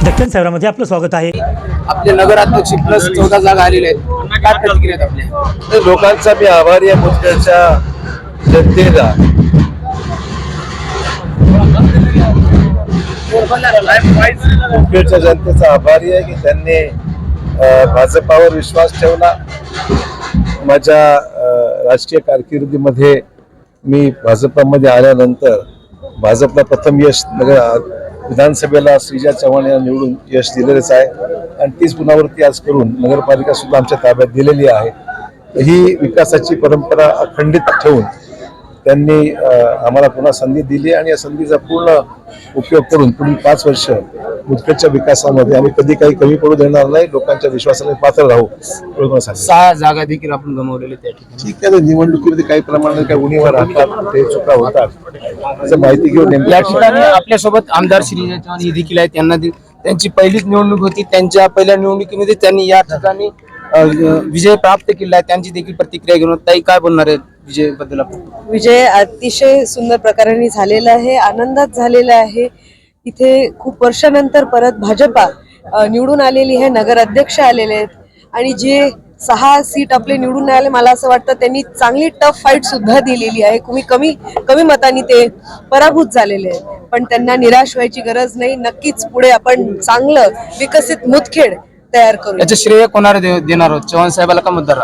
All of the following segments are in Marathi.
दक्षिण शहरामध्ये आपलं स्वागत आहे। आपले नगराध्यक्ष प्लस 14 जागा आलेले आहेत, काय प्रतिक्रिया आहेत आपल्या? लोकांचा मी आभारी आहे मुदखेडच्या जनतेला। मुदखेडच्या जनतेचा आभारी आहे की त्यांनी भाजपावर विश्वास ठेवला। माझ्या राजकीय कारकिर्दीमध्ये मी भाजपामध्ये आल्यानंतर भाजपला प्रथम यश विधानसभेला श्रीजा चव्हाण यांना निवडून यश दिलेलेच आहे आणि तीच पुनरावृत्ती आज करून नगरपालिका सुद्धा आमच्या ताब्यात दिलेली आहे। ही विकासाची परंपरा अखंडित ठेवून त्यांनी आम्हाला पुन्हा संधी दिली आणि या संधीचा पूर्ण उपयोग करून पुढील 5 वर्ष मुदखेडच्या विकासामध्ये आम्ही कधी काही कमी पडू देणार नाही, लोकांच्या विश्वासाने पात्र राहू। 6 जागा देखील आपण गमावलेले त्या ठिकाणी। ठीक आहे, निवडणुकीमध्ये काही प्रमाणात काही उणीवा राहतात, ते चुका होतात, त्याची माहिती घेऊन या ठिकाणी आपल्यासोबत आमदार श्रीजा चव्हाण हे देखील आहेत। त्यांची पहिलीच निवडणूक होती, त्यांच्या पहिल्या निवडणुकीमध्ये त्यांनी या ठिकाणी विजय प्राप्त केला आहे। त्यांची देखील प्रतिक्रिया घेऊन ताई काय बोलणार आहे विजय बद्दल? विजय अतिशय सुंदर प्रकारे झालेला आहे, आनंदात झालेला आहे। इथे खूप वर्षानंतर परत भाजपा निवडून आलेली आहे, नगर अध्यक्ष आलेले आहेत आणि जे 6 सीट आपले निवडून आले, मला असं वाटतं त्यांनी चांगली टफ फाईट सुद्धा दिलेली आहे। कमी मतांनी ते पराभूत झालेले आहेत, पण त्यांना निराश व्हायची गरज नाही। नक्कीच पुढे आपण चांगलं विकसित मुदखेड तयार करू। याचं श्रेय कोणाला देणार आहोत, चव्हाण साहेबाला का मतदार?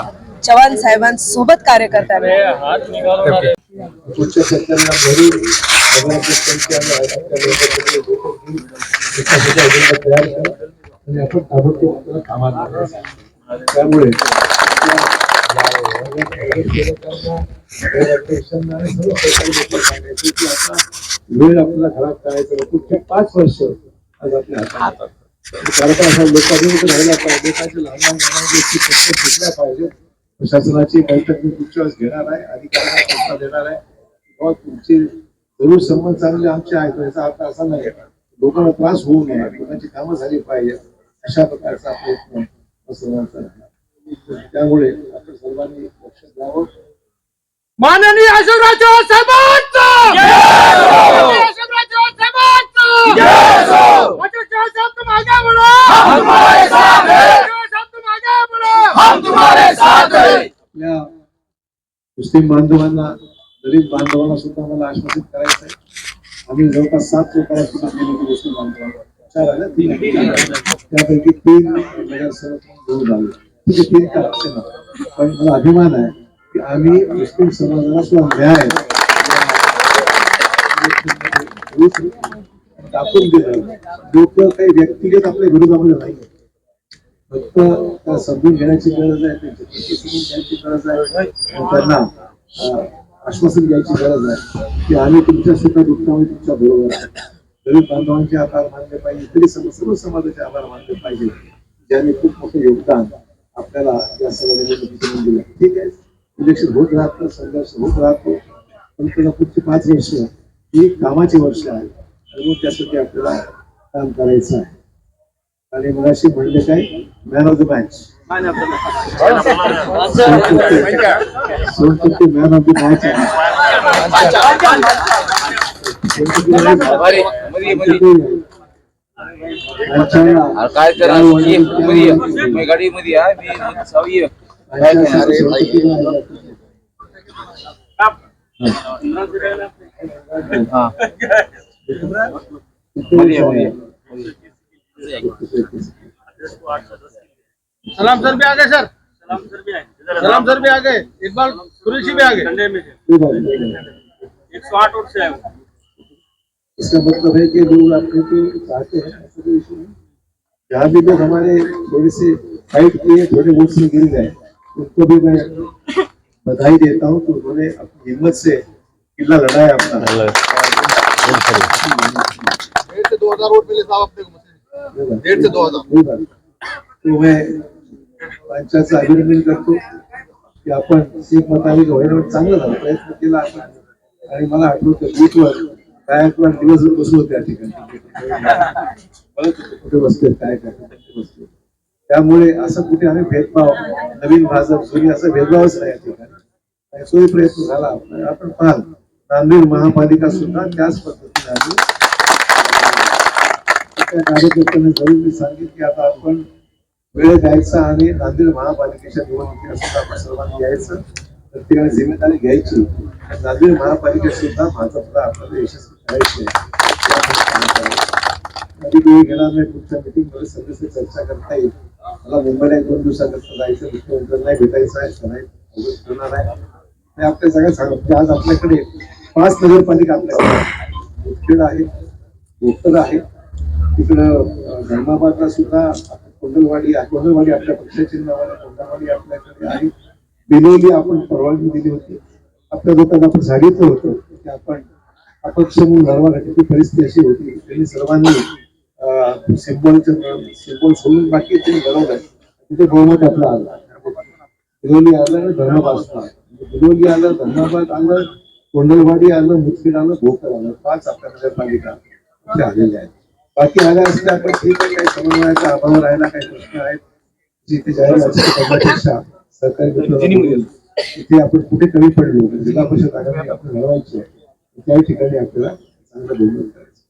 चव्हाण साहेबांसोबत कार्यकर्त्यांना त्यामुळे वेळ आपल्याला खराब करायचं पुढचे 5 वर्ष आज आपल्या हातात कारखाना असा लोकांनी राहिला पाहिजे, लोकांचे लहान गोष्टी शिकल्या पाहिजेत। प्रशासनाची बैठक मी पुढच्या वेळेस घेणार आहे, अधिकाऱ्यांना सूचना देणार आहे किंवा तुमचे जरूर संबंध चांगले आमचे आहेत, याचा अर्थ असा नाही लोकांना त्रास होऊ नये, लोकांची कामं झाली पाहिजे अशा प्रकारचा प्रयत्न सर्वांचा आहे। त्यामुळे आपण सर्वांनी लक्ष द्यावं। माननीय अशोकराव चव्हाण साहेबांचा मुस्लिम बांधवांना, दलित बांधवांना सुद्धा मला आश्वासित करायचं आहे। आम्ही जवळपास 7 लोकांना सुद्धा केली की मुस्लिम बांधवांना 4 आल्या, 3 त्यापैकी 3 नगरसेवक निवडून झाले। ठीक आहे, 3 का असे ना, पण मला अभिमान आहे की आम्ही मुस्लिम समाजाला सुद्धा न्याय दाखवून दिलं। लोक काही व्यक्तिगत आपल्या विरोधामध्ये नाही, फक्त त्या समजून घेण्याची गरज आहे, त्यांची घ्यायची गरज आहे, त्यांना आश्वासन द्यायची गरज आहे की आम्ही तुमच्या सुख दुःखामध्ये तुमच्या बरोबर आहे। दलित बांधवांचे आभार मानले पाहिजे, तरी सर्व समाजाचे आभार मानले पाहिजे ज्यांनी खूप मोठं योगदान आपल्याला या सगळ्या निवडणुकीत दिलं। ठीक आहे, इलेक्शन होत राहतं, संघर्ष होत राहतो, पण त्याला पुढची 5 वर्ष ही कामाची वर्ष आहे आणि मग त्यासाठी आपल्याला काम करायचं आहे। आणि मगाशी म्हणले काय, man of the match, man of the match काय करा गाडी मध्ये सलाम सर भी आ गए, सर सलाम सर भी आ गए, इकबाल कुरैशी भी आ गए, 108 वोट से आए। इसका मतलब है कि लोग आपने तो चाहते हैं, ऐसा कोई इशू नहीं। जहाँ भी लोग हमारे थोड़ी सी फाइट किए, थोड़े वोट से गिर गए, उनको भी मैं बधाई देता हूँ कि उन्होंने अपनी हिम्मत से किला लड़ाया अपना। 1.5 से 2000 वोट मिले साहब अपने को, 1.5 से 2000। तो मैं पंचायतचं अभिनंदन करतो की आपण एक मताने होईना चांगलं झालं, प्रयत्न केला आपण। आणि मला आठवतं बूथवर गायकवाड दिवसभर बसलो त्या ठिकाणी, कुठे बसले काय बसले। त्यामुळे असं कुठे आम्ही भेदभाव, नवीन भाजप जुनी असं भेदभावच नाही या ठिकाणी। सोयी प्रयत्न झाला आपण पाहाल, नांदेड महापालिका सुद्धा त्याच पद्धतीने आम्ही त्या कार्यकर्त्यांना जरूर मी सांगेन की आता आपण वेळ द्यायचा आणि नांदेड महापालिकेच्या निवडणुकीला सुद्धा आपण सर्वांनी यायचं, प्रत्येकाने जिम्मेदारी घ्यायची. नांदेड महापालिका सुद्धा भाजपला आपल्याला यशस्वी करायची आहे. अधिक वेळ घेणार नाही, पुढच्या मीटिंगमध्ये सदस्य चर्चा करता येईल. मला मुंबईला 1-2 दिवसाकरता जायचं, मुख्यमंत्र्यांना भेटायचं आहे, सगळ्यांना होणार आहे. ते आपल्या सगळ्यात सांगतो आज आपल्याकडे 5 नगरपालिका आपल्याकडे मुदखेड आहे, भोकर आहे, तिकडं धर्माबादला सुद्धा कोंडलवाडी आपल्या पक्षाची नावाने कोंडलवाडी आपल्याकडे आहे. बिलोली आपण परवानगी दिली होती. आपल्या लोकांना आपण सांगितलं होतं की आपण अपक्ष म्हणून लढवासाठी परिस्थिती अशी होती, त्यांनी सर्वांनी सिंबॉल सोडून बाकी त्यांनी लढवलं. तिथे बहुमत आपला आला. बिलोली आलं आणि धर्माबाद, बिलोली आलं, धर्माबाद आलं, कोंडलवाडी आलं, मुदखेड आलं, भोकर आलं. 5 आपल्या नगरपालिका आपल्या आलेल्या आहेत. बाकी आल्या असल्या आपण ठीक आहे, काही समन्वयाचा अभाव राहिला, काही प्रश्न आहेत जिथे जाहीर करण्यापेक्षा सरकारी तिथे आपण कुठे कमी पडलो, जिल्हा परिषद आगामी आपण लढवायची आहे, त्या ठिकाणी आपल्याला चांगलं बोलणं करायचं.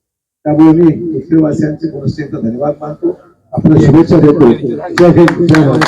त्यामुळे मी मुख्यवासियांचे पुनश्च एकदा धन्यवाद मानतो, आपल्याला शुभेच्छा देतो. जय हिंद, जय भारत.